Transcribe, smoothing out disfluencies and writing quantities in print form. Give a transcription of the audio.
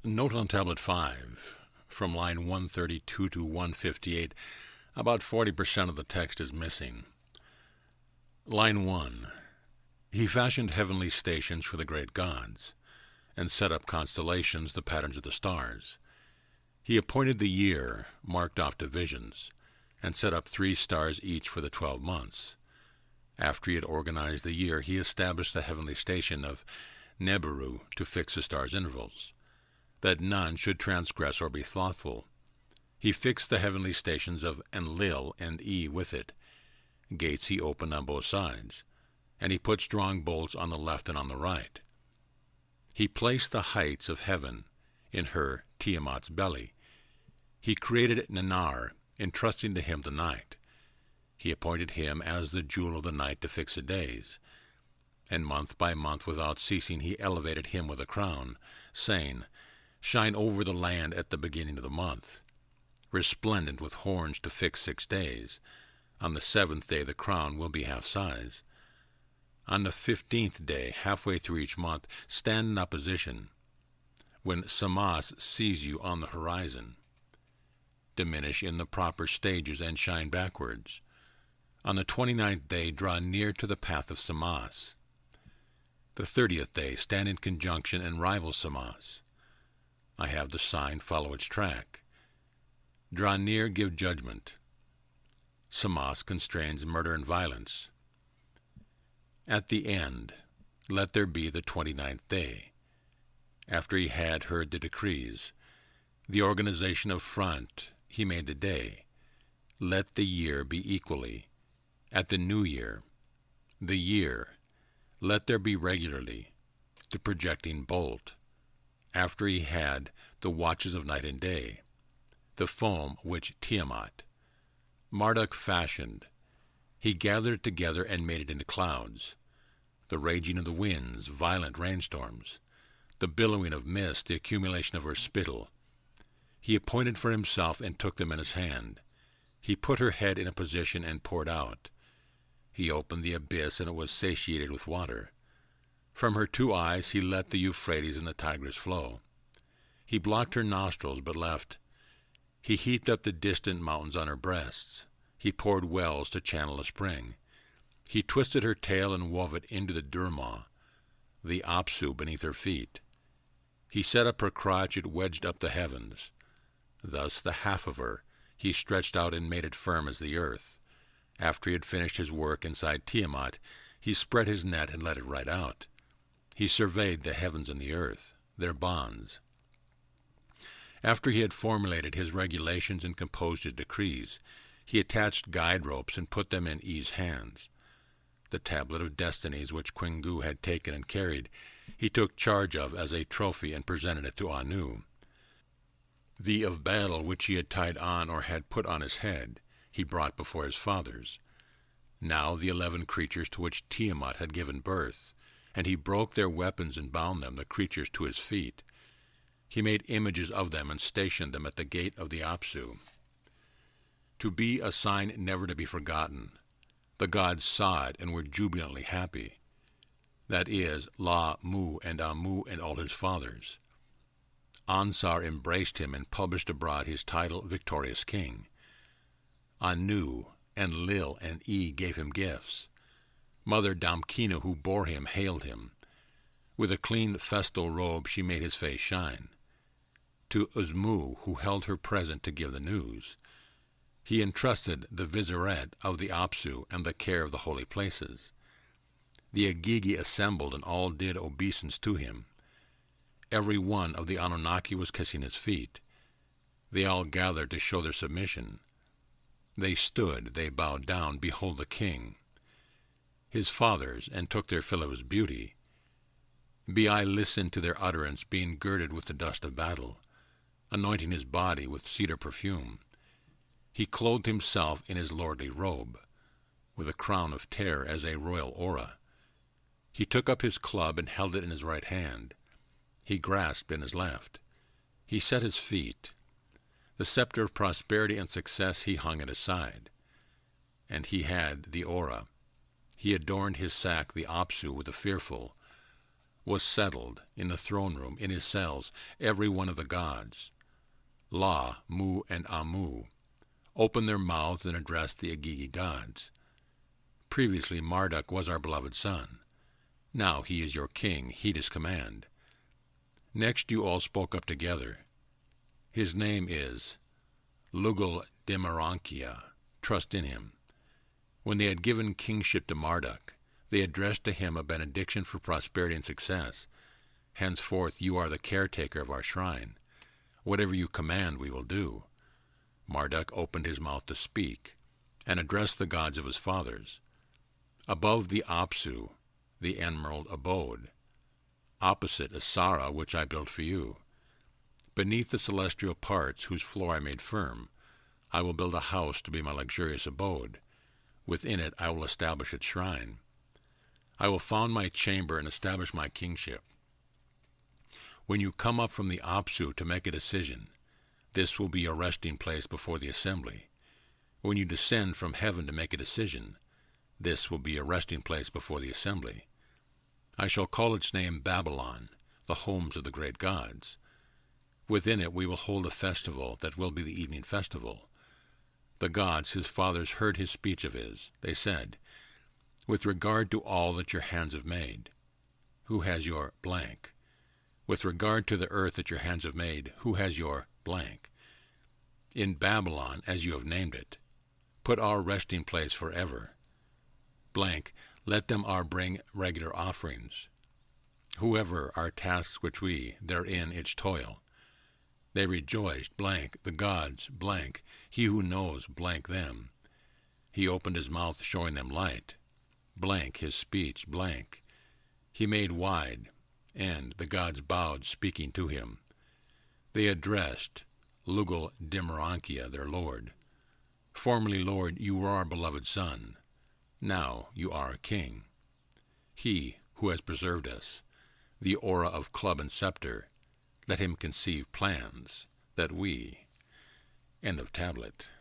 Note on Tablet 5, from line 132 to 158, about 40% of the text is missing. Line 1. He fashioned heavenly stations for the great gods, and set up constellations, the patterns of the stars. He appointed the year, marked off divisions, and set up 3 stars each for the 12 months. After he had organized the year, he established the heavenly station of Nibiru to fix the stars' intervals, that none should transgress or be slothful. He fixed the heavenly stations of Enlil and E with it. Gates he opened on both sides, and he put strong bolts on the left and on the right. He placed the heights of heaven in her, Tiamat's, belly. He created Nanar, entrusting to him the night. He appointed him as the jewel of the night to fix the days. And month by month without ceasing he elevated him with a crown, saying, Shine over the land at the beginning of the month, resplendent with horns to fix 6 days. On the 7th day the crown will be half size. On the 15th day, halfway through each month, stand in opposition. When Samas sees you on the horizon, diminish in the proper stages and shine backwards. On the 29th day draw near to the path of Samas. The 30th day stand in conjunction and rival Samas. I have the sign, follow its track. Draw near, give judgment. Samas constrains murder and violence. At the end, let there be the 29th day. After he had heard the decrees, the organization of front, he made the day. Let the year be equally. At the new year, the year, let there be regularly, the projecting bolt. After he had the watches of night and day, the foam which Tiamat, Marduk fashioned, he gathered it together and made it into clouds, the raging of the winds, violent rainstorms, the billowing of mist, the accumulation of her spittle. He appointed for himself and took them in his hand. He put her head in a position and poured out. He opened the abyss, and it was satiated with water. From her 2 eyes he let the Euphrates and the Tigris flow. He blocked her nostrils, but left. He heaped up the distant mountains on her breasts. He poured wells to channel a spring. He twisted her tail and wove it into the Durma, the Apsu beneath her feet. He set up her crotch, it wedged up the heavens. Thus the half of her he stretched out and made it firm as the earth. After he had finished his work inside Tiamat, he spread his net and let it right out. He surveyed the heavens and the earth, their bonds. After he had formulated his regulations and composed his decrees, he attached guide ropes and put them in E's hands. The tablet of destinies which Quingu had taken and carried, he took charge of as a trophy and presented it to Anu. The of battle which he had tied on or had put on his head, he brought before his fathers. Now the 11 creatures to which Tiamat had given birth, and he broke their weapons and bound them, the creatures, to his feet. He made images of them and stationed them at the gate of the Apsu, to be a sign never to be forgotten. The gods saw it and were jubilantly happy. That is, La, Mu, and Amu, and all his fathers. Ansar embraced him and published abroad his title, Victorious King. Anu, Enlil, and E gave him gifts. Mother Damkina, who bore him, hailed him. With a clean festal robe she made his face shine. To Uzmu, who held her present to give the news, he entrusted the vizeret of the Apsu and the care of the holy places. The Agigi assembled, and all did obeisance to him. Every one of the Anunnaki was kissing his feet. They all gathered to show their submission. They stood, they bowed down, behold the king. His fathers, and took their fill of his beauty. Bi listened to their utterance, being girded with the dust of battle, anointing his body with cedar perfume. He clothed himself in his lordly robe, with a crown of terror as a royal aura. He took up his club and held it in his right hand. He grasped in his left. He set his feet. The scepter of prosperity and success he hung at his side. And he had the aura. He adorned his sack, the Apsu, with the fearful. was settled in the throne room, in his cells, every one of the gods, La, Mu, and Amu, opened their mouths and addressed the Agigi gods. Previously Marduk was our beloved son. Now he is your king, heed his command. Next you all spoke up together. His name is Lugal Demarankia. Trust in him. When they had given kingship to Marduk, they addressed to him a benediction for prosperity and success. Henceforth you are the caretaker of our shrine. Whatever you command we will do. Marduk opened his mouth to speak, and addressed the gods of his fathers. Above the Apsu, the emerald abode. Opposite is Sara, which I built for you. Beneath the celestial parts, whose floor I made firm, I will build a house to be my luxurious abode. Within it I will establish its shrine. I will found my chamber and establish my kingship. When you come up from the Apsu to make a decision, this will be your resting place before the assembly. When you descend from heaven to make a decision, this will be your resting place before the assembly. I shall call its name Babylon, the homes of the great gods. Within it we will hold a festival that will be the evening festival. The gods, his fathers, heard his speech of his. They said, with regard to all that your hands have made, who has your blank? With regard to the earth that your hands have made, who has your blank? In Babylon, as you have named it, put our resting place forever. Blank, let them bring regular offerings. Whoever our tasks which we, therein its toil. They rejoiced, blank, the gods, blank, he who knows, blank them. He opened his mouth, showing them light, blank his speech, blank. He made wide, and the gods bowed, speaking to him. They addressed Lugal Demarankia, their lord. Formerly, Lord, you were our beloved son. Now you are a king. He who has preserved us, the aura of club and scepter, let him conceive plans that we. End of tablet.